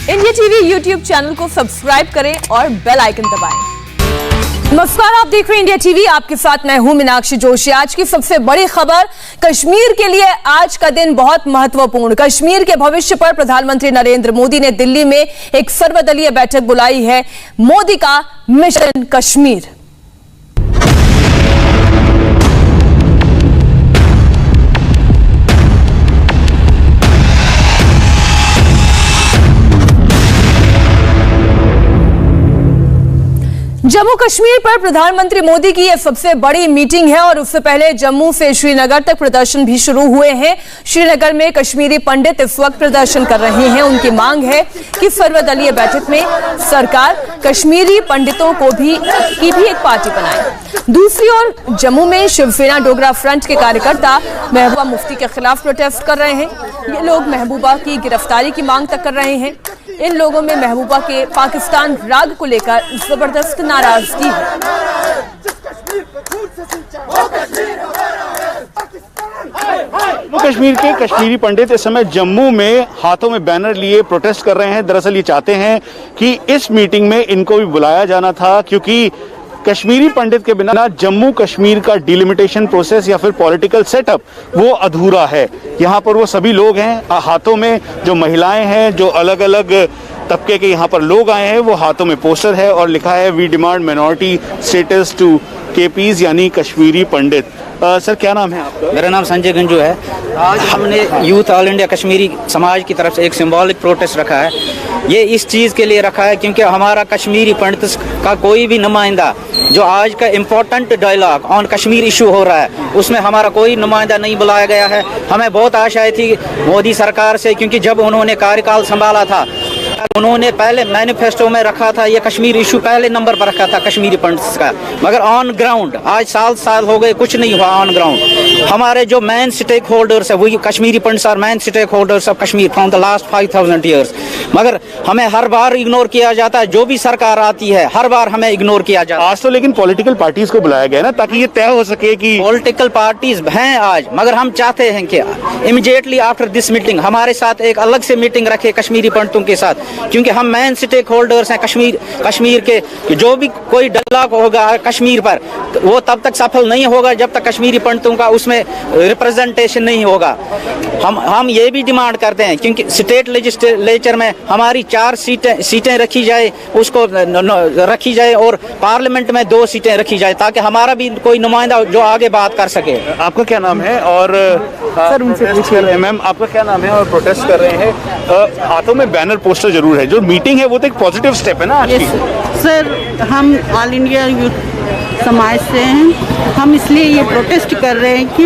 India TV YouTube channel को subscribe करें और बेल आइकन दबाएं। नमस्कार, आप देख रहे हैं इंडिया टीवी। आपके साथ मैं हूं मीनाक्षी जोशी। आज की सबसे बड़ी खबर, कश्मीर के लिए आज का दिन बहुत महत्वपूर्ण। कश्मीर के भविष्य पर प्रधानमंत्री नरेंद्र मोदी ने दिल्ली में एक सर्वदलीय बैठक बुलाई है। मोदी का मिशन कश्मीर। जम्मू कश्मीर पर प्रधानमंत्री मोदी की यह सबसे बड़ी मीटिंग है और उससे पहले जम्मू से श्रीनगर तक प्रदर्शन भी शुरू हुए हैं। श्रीनगर में कश्मीरी पंडित इस वक्त प्रदर्शन कर रहे हैं। उनकी मांग है कि सर्वदलीय बैठक में सरकार कश्मीरी पंडितों को भी एक पार्टी बनाए। दूसरी ओर जम्मू में शिवसेना डोगरा फ्रंट के कार्यकर्ता महबूबा मुफ्ती के खिलाफ प्रोटेस्ट कर रहे हैं। ये लोग महबूबा की गिरफ्तारी की मांग तक कर रहे हैं। इन लोगों में महबूबा के पाकिस्तान राग को लेकर जबरदस्त नाराजगी है। कश्मीर के कश्मीरी पंडित इस समय जम्मू में हाथों में बैनर लिए प्रोटेस्ट कर रहे हैं। दरअसल ये चाहते हैं कि इस मीटिंग में इनको भी बुलाया जाना था, क्योंकि कश्मीरी पंडित के बिना जम्मू कश्मीर का डिलिमिटेशन प्रोसेस या फिर पॉलिटिकल सेटअप वो अधूरा है। यहाँ पर वो सभी लोग हैं, हाथों में जो महिलाएं हैं, जो अलग अलग तबके के यहाँ पर लोग आए हैं, वो हाथों में पोस्टर है और लिखा है we demand minority status to KPs यानी कश्मीरी पंडित। सर, क्या नाम है आपका? मेरा नाम संजय गंजू है। आज हमने यूथ ऑल इंडिया कश्मीरी समाज की तरफ से एक सिंबॉलिक प्रोटेस्ट रखा है। ये इस चीज़ के लिए रखा है क्योंकि हमारा कश्मीरी पंडित का कोई भी नुमाइंदा, जो आज का important dialogue on Kashmir issue हो रहा है, उसमें हमारा कोई नुमाइंदा नहीं बुलाया गया है। हमें बहुत आशाएं थी मोदी सरकार से, क्योंकि जब उन्होंने कार्यकाल संभाला था उन्होंने पहले मैनिफेस्टो में रखा था ये कश्मीर इशू पहले नंबर पर रखा था कश्मीरी पंडित्स का, मगर ऑन ग्राउंड आज साल हो गए, कुछ नहीं हुआ ऑन ग्राउंड। हमारे जो मेन स्टेक होल्डर्स है वही कश्मीरी पंडित्स और main stakeholders of Kashmir from the last 5000 years, मगर हमें हर बार इग्नोर किया जाता है। जो भी सरकार आती है हर बार हमें इग्नोर किया जाता है। आज तो लेकिन पॉलिटिकल पार्टीज को बुलाया गया ना, ताकि ये तय हो सके कि पॉलिटिकल पार्टीज हैं आज, मगर हम चाहते हैं कि इमीडिएटली आफ्टर दिस मीटिंग हमारे साथ एक अलग से मीटिंग रखे कश्मीरी पंडितों के साथ, क्योंकि हम मेन स्टेक होल्डर्स हैं कश्मीर के। जो भी कोई डायलॉग होगा कश्मीर पर वो तब तक सफल नहीं होगा जब तक कश्मीरी पंडितों का उसमें रिप्रेजेंटेशन नहीं होगा। हम ये भी डिमांड करते हैं क्योंकि स्टेट लेजिस्लेचर में हमारी 4 सीटें रखी जाए, उसको रखी जाए, और पार्लियामेंट में 2 सीटें रखी जाए, ताकि हमारा भी कोई नुमाइंदा जो आगे बात कर सके। आपका क्या नाम है? और सर उनसे पूछिए। मैम, आपका क्या नाम है? और प्रोटेस्ट कर रहे हैं, हाथों में बैनर पोस्टर जरूर है। जो मीटिंग है वो तो एक पॉजिटिव स्टेप है ना आज की। सर, हम ऑल इंडिया यूथ समाज से हैं। हम इसलिए ये प्रोटेस्ट कर रहे हैं कि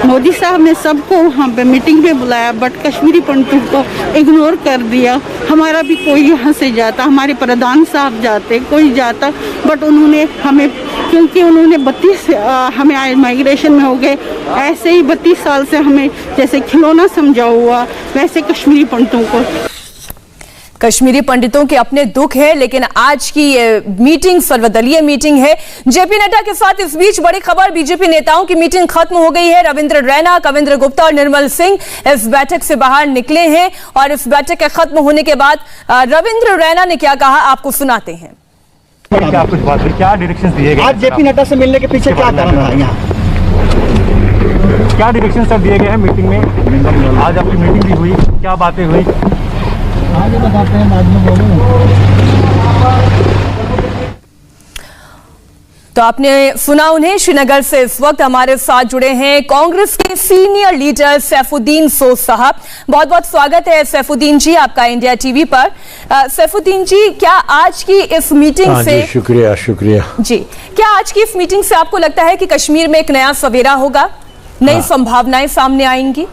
मोदी साहब ने सबको वहाँ पे मीटिंग पे बुलाया, बट कश्मीरी पंडितों को इग्नोर कर दिया। हमारा भी कोई यहाँ से जाता, हमारे प्रधान साहब जाते, कोई जाता, बट उन्होंने हमें, क्योंकि उन्होंने 32 हमें माइग्रेशन में हो गए, ऐसे ही 32 साल से हमें जैसे खिलौना समझा हुआ, वैसे कश्मीरी पंडितों को। कश्मीरी पंडितों के अपने दुख है, लेकिन आज की ये मीटिंग सर्वदलीय मीटिंग है। जेपी नड्डा के साथ इस बीच बड़ी खबर, बीजेपी नेताओं की मीटिंग खत्म हो गई है। रविंद्र रैना, कविंद्र गुप्ता और निर्मल सिंह इस बैठक से बाहर निकले हैं और इस बैठक के खत्म होने के बाद रविंद्र रैना ने क्या कहा आपको सुनाते हैं। क्या कुछ बात हुई, क्या डायरेक्शंस दिए गए आज जेपी नड्डा से मिलने के पीछे, क्या कारण है यहाँ, क्या डायरेक्शन सर दिए गए हैं मीटिंग में? आज आपकी मीटिंग भी हुई, क्या बातें हुई आगे बताते हैं, बाद में बोलूं। तो आपने सुना उन्हें। श्रीनगर से इस वक्त हमारे साथ जुड़े हैं कांग्रेस के सीनियर लीडर सैफुद्दीन सोज साहब। बहुत बहुत स्वागत है सैफुद्दीन जी आपका इंडिया टीवी पर। सैफुद्दीन जी, क्या आज की इस मीटिंग से शुक्रिया जी, क्या आज की इस मीटिंग से आपको लगता है कि कश्मीर में एक नया सवेरा होगा, नई संभावनाएं सामने आएंगी?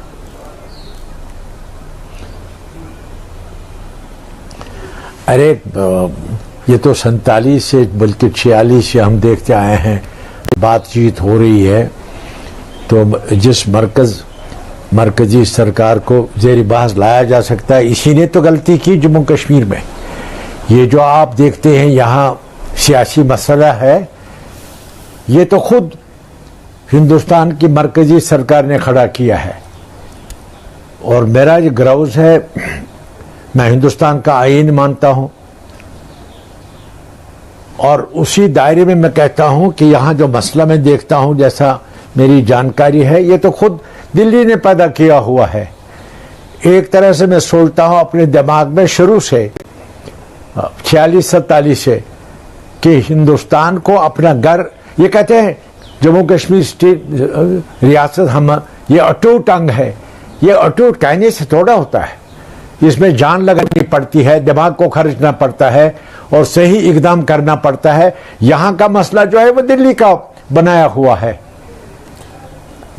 अरे ये तो 47 से बल्कि 46 से हम देखते आए हैं बातचीत हो रही है। तो जिस मरकजी सरकार को जेर बहस लाया जा सकता है, इसी ने तो गलती की जम्मू कश्मीर में। ये जो आप देखते हैं यहाँ सियासी मसला है, ये तो खुद हिंदुस्तान की मरकजी सरकार ने खड़ा किया है। और मेरा जो ग्राउज है मैं हिंदुस्तान का आईन मानता हूं और उसी दायरे में मैं कहता हूं कि यहां जो मसला मैं देखता हूं, जैसा मेरी जानकारी है, ये तो खुद दिल्ली ने पैदा किया हुआ है। एक तरह से मैं सोचता हूं अपने दिमाग में शुरू से 46-47 से कि हिंदुस्तान को अपना घर, ये कहते हैं जम्मू कश्मीर स्टेट रियासत हम, ये अटूट अंग है। ये अटूट कहने से थोड़ा होता है, इसमें जान लगानी पड़ती है, दिमाग को खर्चना पड़ता है और सही इकदाम करना पड़ता है। यहां का मसला जो है वो दिल्ली का बनाया हुआ है।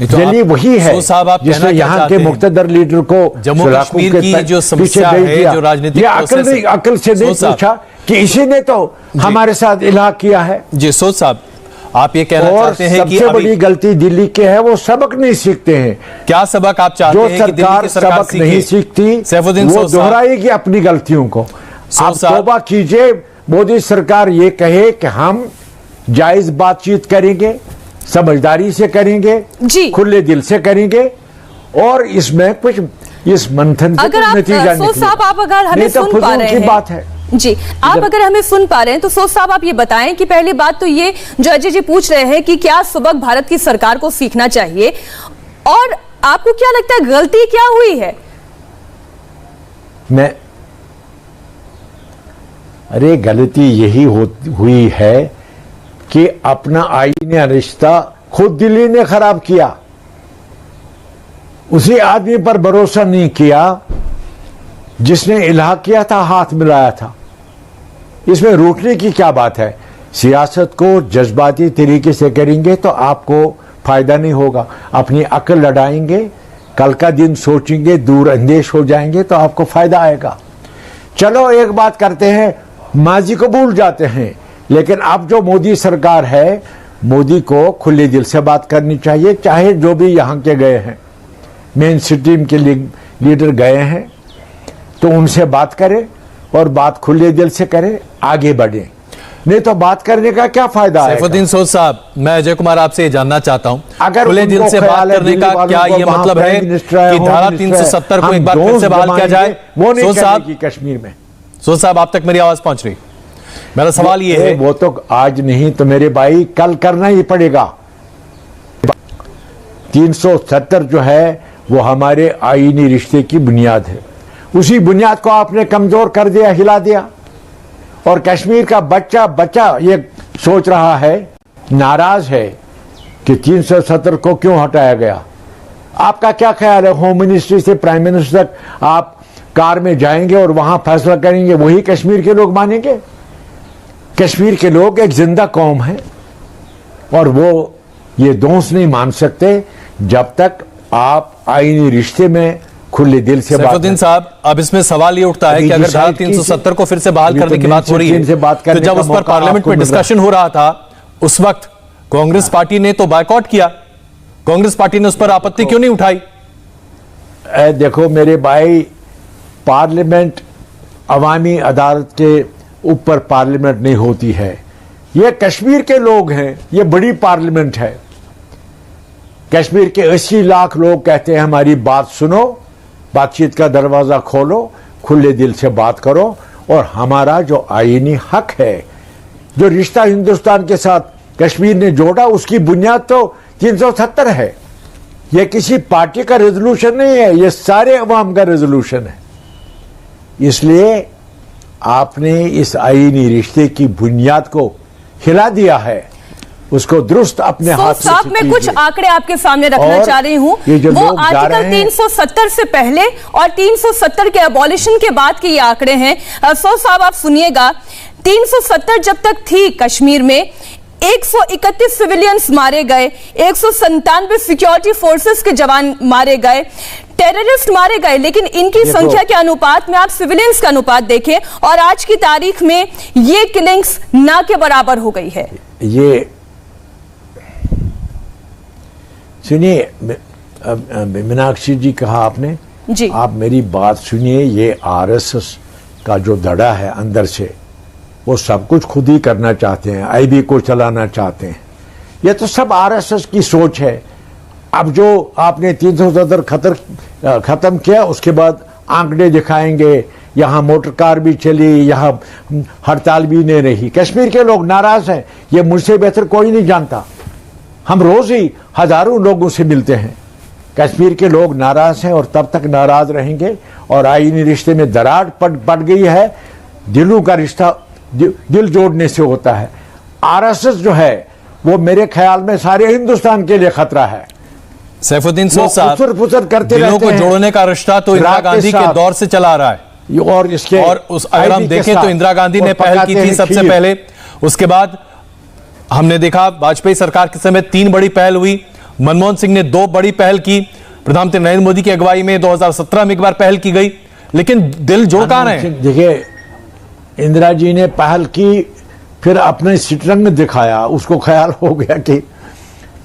तो दिल्ली वही है जिसने यहाँ के मुख्तदर लीडर को जम्मू कश्मीर की जो समस्या है, जो राजनीतिक अकल से नहीं पूछा कि इसी ने तो हमारे साथ इलाहा किया है। जी सोद साहब, आप ये कहना चाहते हैं कि सबसे बड़ी गलती दिल्ली के है, वो सबक नहीं सीखते हैं। क्या सबक आप चाहते हैं कि दिल्ली की सरकार सबक नहीं सीखती, सैफुद्दीन वो दोहराएगी अपनी गलतियों को। आप तौबा कीजिए, मोदी सरकार ये कहे कि हम जायज बातचीत करेंगे, समझदारी से करेंगे, खुले दिल से करेंगे और इसमें कुछ इस मंथन से कुछ नतीजा निकले। आप अगर हमें सुन पा रहे हैं, बात है जी, आप अगर हमें सुन पा रहे हैं तो सोच साहब आप ये बताएं कि पहली बात तो ये जो अजय जी पूछ रहे हैं कि क्या सबक भारत की सरकार को सीखना चाहिए, और आपको क्या लगता है गलती क्या हुई है? अरे गलती यही हुई है कि अपना आईनी रिश्ता खुद दिल्ली ने खराब किया। उसी आदमी पर भरोसा नहीं किया जिसने इलाहा किया था, हाथ मिलाया था। इसमें रूठने की क्या बात है? सियासत को जज्बाती तरीके से करेंगे तो आपको फायदा नहीं होगा। अपनी अकल लड़ाएंगे, कल का दिन सोचेंगे, दूर अंदेश हो जाएंगे तो आपको फायदा आएगा। चलो एक बात करते हैं, माजी को भूल जाते हैं, लेकिन अब जो मोदी सरकार है, मोदी को खुले दिल से बात करनी चाहिए। चाहे जो भी यहाँ के गए हैं, मेन स्ट्रीम के लीडर गए हैं, तो उनसे बात करें और बात खुले दिल से करें, आगे बढ़े। नहीं तो बात करने का क्या फायदा है? सैफुद्दीन सोद साहब, मैं अजय कुमार आपसे ये जानना चाहता हूं, अगर खुले दिल से बात करने का क्या ये मतलब है कि धारा 370 को एक बार फिर से बहाल किया जाए? वो नहीं करेगी कश्मीर में। सोद साहब, आप तक मेरी आवाज पहुंच रही? मेरा सवाल ये है, वो तो आज नहीं तो मेरे भाई कल करना ही पड़ेगा। 370 जो है वो हमारे आईनी रिश्ते की बुनियाद है। उसी बुनियाद को आपने कमजोर कर दिया, हिला दिया। और कश्मीर का बच्चा ये सोच रहा है, नाराज है कि 370 को क्यों हटाया गया। आपका क्या ख्याल है? होम मिनिस्ट्री से प्राइम मिनिस्टर तक आप कार में जाएंगे और वहां फैसला करेंगे, वही कश्मीर के लोग मानेंगे? कश्मीर के लोग एक जिंदा कौम है और वो ये दोस्त नहीं मान सकते जब तक आप आईनी रिश्ते में खुले दिल से बात। सैफुद्दीन साहब, अब इसमें सवाल ये उठता है कि अगर धारा 370 को फिर से बहाल करने की बात हो रही है, तो जब उस पर पार्लियामेंट में डिस्कशन हो रहा था, उस वक्त कांग्रेस पार्टी ने तो बायकॉट किया। कांग्रेस पार्टी ने उस पर आपत्ति क्यों नहीं उठाई? देखो मेरे भाई, पार्लियामेंट अवामी अदालत के ऊपर पार्लियामेंट नहीं होती है। ये कश्मीर के लोग हैं, ये बड़ी पार्लियामेंट है। कश्मीर के 80 लाख लोग कहते हैं हमारी बात सुनो, बातचीत का दरवाजा खोलो, खुले दिल से बात करो। और हमारा जो आईनी हक है, जो रिश्ता हिंदुस्तान के साथ कश्मीर ने जोड़ा, उसकी बुनियाद तो 370 है। यह किसी पार्टी का रेजोल्यूशन नहीं है, यह सारे अवाम का रेजोल्यूशन है। इसलिए आपने इस आईनी रिश्ते की बुनियाद को हिला दिया है, उसको दुरुस्त अपने हाथ से साहब मैं कुछ आंकड़े आपके सामने रखना चाह रही हूं। वो आर्टिकल 370 से पहले और 370 के अबॉलिशन के बाद के ये आंकड़े हैं। साहब आप सुनिएगा, 370 जब तक थी कश्मीर में 131 सिविलियंस मारे गए, 197 सिक्योरिटी फोर्सेस के जवान मारे गए, टेररिस्ट मारे गए, लेकिन इनकी संख्या के अनुपात में आप सिविलियंस का अनुपात देखें और आज की तारीख में ये किलिंग्स ना के बराबर हो गई है। ये सुनिए मीनाक्षी जी, कहा आपने जी, आप मेरी बात सुनिए। ये आरएसएस का जो धड़ा है अंदर से, वो सब कुछ खुद ही करना चाहते हैं, आईबी को चलाना चाहते हैं। ये तो सब आरएसएस की सोच है। अब जो आपने 370 खत्म किया, उसके बाद आंकड़े दिखाएंगे यहाँ मोटर कार भी चली, यहाँ हड़ताल भी नहीं रही। कश्मीर के लोग नाराज हैं, ये मुझसे बेहतर कोई नहीं जानता। हम रोज ही हजारों लोगों से मिलते हैं। कश्मीर के लोग नाराज हैं और तब तक नाराज रहेंगे। और आईनी रिश्ते में दरार पड़ गई है। दिलों का रिश्ता दिल जोड़ने से होता है। आरएसएस जो है वो मेरे ख्याल में सारे हिंदुस्तान के लिए खतरा है। सैफुद्दीन सोज साहब, करते दिलों को जोड़ने का रिश्ता तो इंदिरा गांधी के दौर से चला आ रहा है। और इसके अगर हम देखें तो इंदिरा गांधी ने पहल की थी सबसे पहले। उसके बाद हमने देखा वाजपेयी सरकार के समय 3 बड़ी पहल हुई। मनमोहन सिंह ने 2 बड़ी पहल की। प्रधानमंत्री नरेंद्र मोदी की अगुवाई में 2017 में एक बार पहल की गई, लेकिन दिल जोड़ कहां रहे हैं? देखिए, इंदिरा जी ने पहल की, फिर अपने सिटरंग दिखाया। उसको ख्याल हो गया कि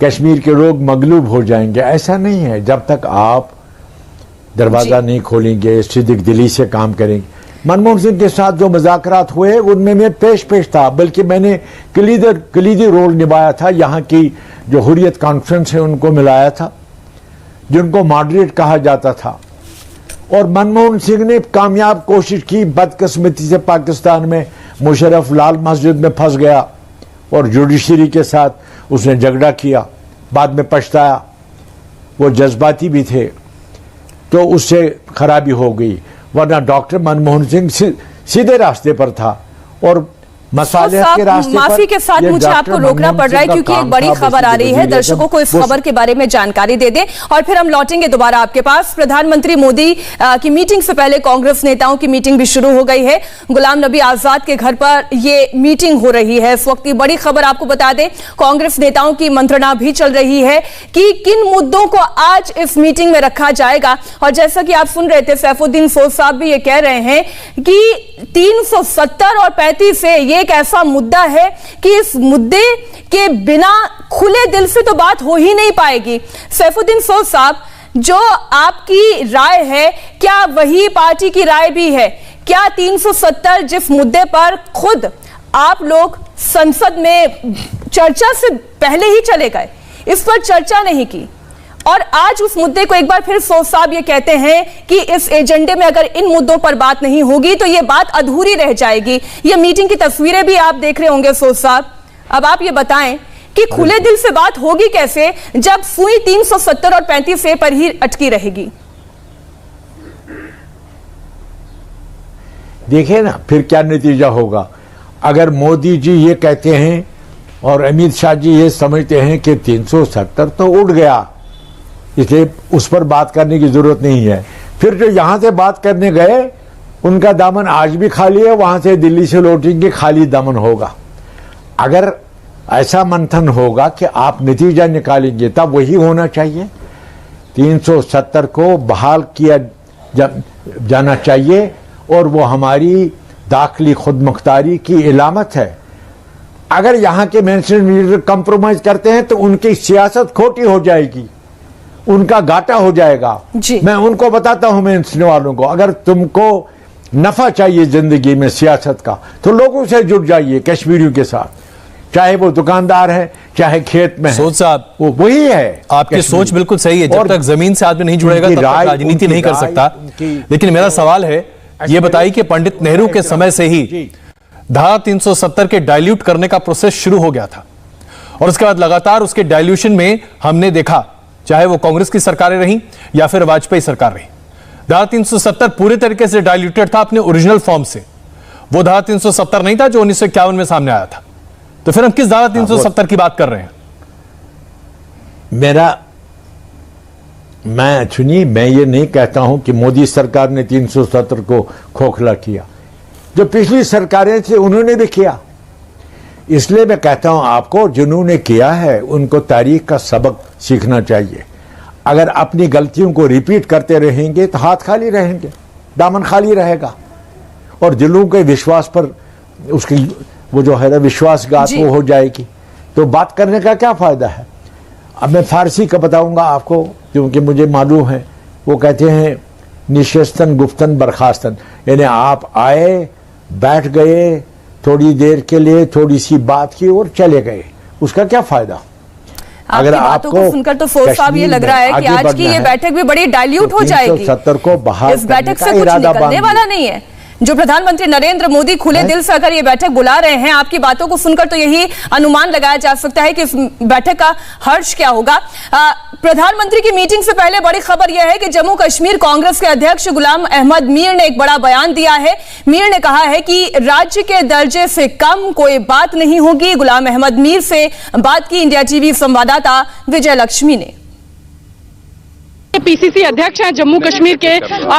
कश्मीर के लोग मगलूब हो जाएंगे। ऐसा नहीं है। जब तक आप दरवाजा नहीं खोलेंगे, सिद्दीक दिली से काम करेंगे। मनमोहन सिंह के साथ जो मुज़ाकरात हुए उनमें मैं पेश था, बल्कि मैंने कलीदी रोल निभाया था। यहाँ की जो हुर्रियत कॉन्फ्रेंस है उनको मिलाया था, जिनको मॉडरेट कहा जाता था। और मनमोहन सिंह ने कामयाब कोशिश की। बदकिस्मती से पाकिस्तान में मुशर्रफ लाल मस्जिद में फंस गया और जुडिशरी के साथ उसने झगड़ा किया, बाद में पछताया। वो जज्बाती भी थे तो उससे खराबी हो गई, वरना डॉक्टर मनमोहन सिंह सीधे रास्ते पर था। और मसाले के रास्ते माफी के साथ मुझे आपको रोकना पड़ रहा है क्योंकि एक बड़ी खबर आ रही है। दर्शकों को इस खबर के बारे में जानकारी दे दें और फिर हम लौटेंगे दोबारा आपके पास। प्रधानमंत्री मोदी की मीटिंग से पहले कांग्रेस नेताओं की मीटिंग भी शुरू हो गई है। गुलाम नबी आजाद के घर पर ये मीटिंग हो रही है। इस वक्त की बड़ी खबर आपको बता दें, कांग्रेस नेताओं की मंत्रणा भी चल रही है कि किन मुद्दों को आज इस मीटिंग में रखा जाएगा। और जैसा कि आप सुन रहे थे, सैफुद्दीन सोज साहब भी ये कह रहे हैं कि 370 और 35 से ये एक ऐसा मुद्दा है कि इस मुद्दे के बिना खुले दिल से तो बात हो ही नहीं पाएगी। सैफुद्दीन सोज साहब, जो आपकी राय है क्या वही पार्टी की राय भी है? क्या 370 जिस मुद्दे पर खुद आप लोग संसद में चर्चा से पहले ही चले गए, इस पर चर्चा नहीं की और आज उस मुद्दे को एक बार फिर सोज साहब ये कहते हैं कि इस एजेंडे में अगर इन मुद्दों पर बात नहीं होगी तो ये बात अधूरी रह जाएगी। ये मीटिंग की तस्वीरें भी आप देख रहे होंगे सोज साहब। अब आप ये बताएं कि खुले दिल से बात होगी कैसे जब सुई 370 और 35 ए पर ही अटकी रहेगी? देखिए ना फिर क्या नतीजा होगा। अगर मोदी जी ये कहते हैं और अमित शाह जी ये समझते हैं कि 370 तो उड़ गया, इसलिए उस पर बात करने की जरूरत नहीं है, फिर जो यहां से बात करने गए उनका दामन आज भी खाली है, वहां से दिल्ली से लौटेंगे खाली दामन होगा। अगर ऐसा मंथन होगा कि आप नतीजा निकालेंगे तब वही होना चाहिए। 370 को बहाल किया जाना चाहिए और वो हमारी दाखिली खुदमुख्तारी की इलामत है। अगर यहाँ के मेनस्ट्रीम लीडर कंप्रोमाइज करते हैं तो उनकी सियासत खोटी हो जाएगी, उनका घाटा हो जाएगा। मैं उनको बताता हूं मेनस्ट्रीम वालों को, अगर तुमको नफा चाहिए जिंदगी में सियासत का तो लोगों से जुड़ जाइए, कश्मीरियों के साथ, चाहे वो दुकानदार है चाहे खेत में है। सोच साहब, वो वही है। आपकी सोच बिल्कुल सही है। जब तक जमीन से आदमी नहीं जुड़ेगा तब तक राजनीति नहीं कर सकता। लेकिन मेरा सवाल है, ये बताइए कि पंडित नेहरू के समय से ही धारा 370 के डाइल्यूट करने का प्रोसेस शुरू हो गया था और उसके बाद लगातार उसके डाइल्यूशन में हमने देखा, चाहे वो कांग्रेस की सरकारें रही या फिर वाजपेयी सरकार रही, धारा 370 पूरे तरीके से डाइल्यूटेड था अपने ओरिजिनल फॉर्म से। वो धारा 370 नहीं था जो 1951 में सामने आया था। तो फिर हम किस धारा 370 की बात कर रहे हैं? मैं ये नहीं कहता हूं कि मोदी सरकार ने 370 को खोखला किया, जो पिछली सरकारें थी उन्होंने भी किया। इसलिए मैं कहता हूं आपको, जिन्होंने किया है उनको तारीख का सबक सीखना चाहिए। अगर अपनी गलतियों को रिपीट करते रहेंगे तो हाथ खाली रहेंगे, दामन खाली रहेगा और दिलों के विश्वास पर उसकी वो जो है ना विश्वासघात वो हो जाएगी। तो बात करने का क्या फायदा है? अब मैं फारसी का बताऊंगा आपको क्योंकि मुझे मालूम है। वो कहते हैं निशस्तन गुफ्तन बर्खास्तन, यानी आप आए, बैठ गए थोड़ी देर के लिए, थोड़ी सी बात की और चले गए, उसका क्या फायदा? अगर आपको सुनकर तो सोच साहब ये लग रहा है कि आज की ये बैठक भी बड़ी डाइल्यूट हो जाएगी। 370 को बहाल इस बैठक से कुछ निकलने वाला नहीं है। जो प्रधानमंत्री नरेंद्र मोदी खुले दिल से अगर ये बैठक बुला रहे हैं, आपकी बातों को सुनकर तो यही अनुमान लगाया जा सकता है कि इस बैठक का हर्ष क्या होगा। प्रधानमंत्री की मीटिंग से पहले बड़ी खबर यह है कि जम्मू कश्मीर कांग्रेस के अध्यक्ष गुलाम अहमद मीर ने एक बड़ा बयान दिया है। मीर ने कहा है कि राज्य के दर्जे से कम कोई बात नहीं होगी। गुलाम अहमद मीर से बात की इंडिया टीवी संवाददाता विजय लक्ष्मी ने। पीसीसी अध्यक्ष हैं जम्मू कश्मीर के।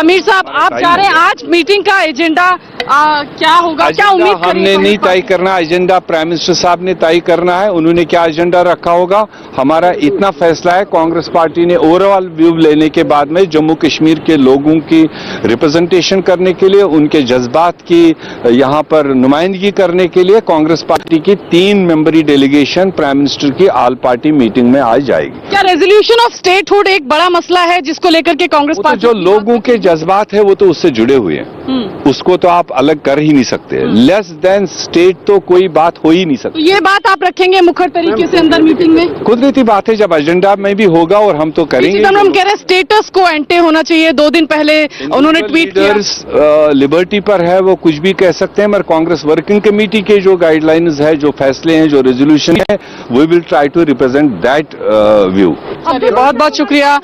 मीर साहब, आप जा रहे हैं, आज मीटिंग का एजेंडा क्या होगा, क्या उम्मीद करें? हमने नहीं तय करना एजेंडा, प्राइम मिनिस्टर साहब ने तय करना है। उन्होंने क्या एजेंडा रखा होगा, हमारा इतना फैसला है। कांग्रेस पार्टी ने ओवरऑल व्यू लेने के बाद में जम्मू कश्मीर के लोगों की रिप्रेजेंटेशन करने के लिए, उनके जज्बात की यहाँ पर नुमाइंदगी करने के लिए कांग्रेस पार्टी की 3 मेंबरी डेलीगेशन प्राइम मिनिस्टर की ऑल पार्टी मीटिंग में आज जाएगी। क्या रेजोल्यूशन ऑफ स्टेटहुड एक बड़ा मसला है जिसको लेकर के कांग्रेस पार्टी, जो लोगों के जज्बात है वो तो उससे जुड़े हुए हैं, उसको तो आप अलग कर ही नहीं सकते। लेस देन स्टेट तो कोई बात हो ही नहीं सकती। तो ये बात आप रखेंगे मुखर तरीके से अंदर मीटिंग में? कुदरती बात है, जब एजेंडा में भी होगा और हम तो करेंगे। हम कह रहे हैं स्टेटस को एंटे होना चाहिए। 2 दिन पहले उन्होंने ट्वीट किया, लिबर्टी पर है, वो कुछ भी कह सकते हैं, मगर कांग्रेस वर्किंग कमेटी के जो गाइडलाइंस है, जो फैसले हैं, जो रेजोल्यूशन है, we will try to represent that view. बहुत बहुत शुक्रिया।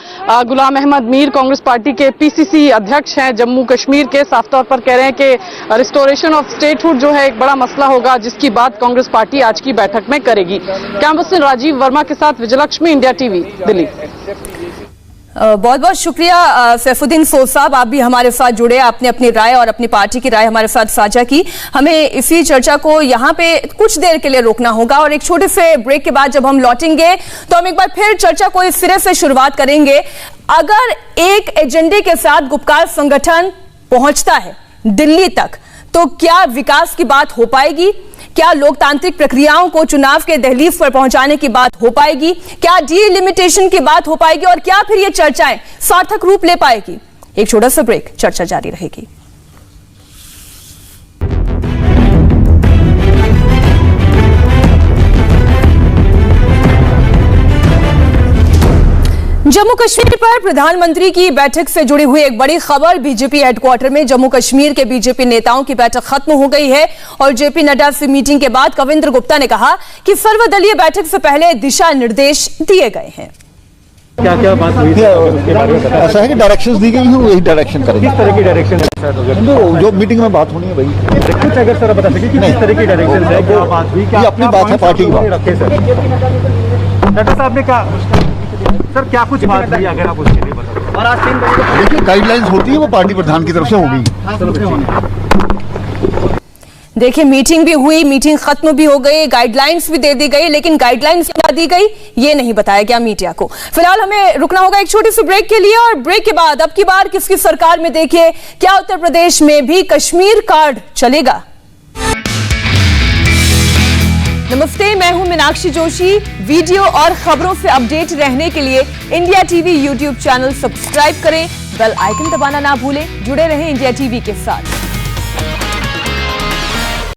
गुलाम अहमद मीर कांग्रेस पार्टी के पीसीसी अध्यक्ष हैं जम्मू कश्मीर के। साफ तौर पर कह रहे हैं कि रिस्टोरेशन ऑफ स्टेटहुड जो है एक बड़ा मसला होगा जिसकी बात कांग्रेस पार्टी आज की बैठक में करेगी। कैमरा पर्सन राजीव वर्मा के साथ विजयलक्ष्मी, इंडिया टीवी, दिल्ली। बहुत बहुत शुक्रिया सैफुद्दीन सोज साहब, आप भी हमारे साथ जुड़े, आपने अपनी राय और अपनी पार्टी की राय हमारे साथ साझा की। हमें इसी चर्चा को यहाँ पे कुछ देर के लिए रोकना होगा और एक छोटे से ब्रेक के बाद जब हम लौटेंगे तो हम एक बार फिर चर्चा को इस सिरे से शुरुआत करेंगे। अगर एक एजेंडे के साथ गुपकार संगठन पहुंचता है दिल्ली तक, तो क्या विकास की बात हो पाएगी? क्या लोकतांत्रिक प्रक्रियाओं को चुनाव के दहलीज पर पहुंचाने की बात हो पाएगी? क्या डीलिमिटेशन की बात हो पाएगी? और क्या फिर ये चर्चाएं सार्थक रूप ले पाएगी? एक छोटा सा ब्रेक, चर्चा जारी रहेगी। जम्मू कश्मीर पर प्रधानमंत्री की बैठक से जुड़ी हुई एक बड़ी खबर। बीजेपी हेडक्वार्टर में जम्मू कश्मीर के बीजेपी नेताओं की बैठक खत्म हो गई है और जेपी नड्डा से मीटिंग के बाद कविंद्र गुप्ता ने कहा कि सर्वदलीय बैठक से पहले दिशा निर्देश दिए गए हैं। क्या क्या बात हुई? ऐसा है कि डायरेक्शंस दी गई हैं, वही डायरेक्शन करेंगे। किस तरह की डायरेक्शन है जो मीटिंग में बात होनी है भाई। कुछ अगर सर बता सके कि किस तरह की डायरेक्शन है, क्या बात हुई? ये अपनी बात है, पार्टी की बात रखे सर। नड्डा साहब ने कहा सर क्या कुछ बात हुई, अगर आप उसके लिए बताओ। देखिए गाइडलाइंस होती है, वो पार्टी प्रधान की तरफ से होगी। देखिए मीटिंग भी हुई, मीटिंग खत्म भी हो गई, गाइडलाइंस भी दे दी गई, लेकिन गाइडलाइंस क्या दी गई ये नहीं बताया गया मीडिया को। फिलहाल हमें रुकना होगा एक छोटे से ब्रेक के लिए और ब्रेक के बाद अब की बार किसकी सरकार में देखिए क्या उत्तर प्रदेश में भी कश्मीर कार्ड चलेगा। नमस्ते, मैं हूं मीनाक्षी जोशी। वीडियो और खबरों से अपडेट रहने के लिए India TV YouTube channel subscribe करें, बेल आइकन दबाना ना भूलें। जुड़े रहें इंडिया टीवी के साथ।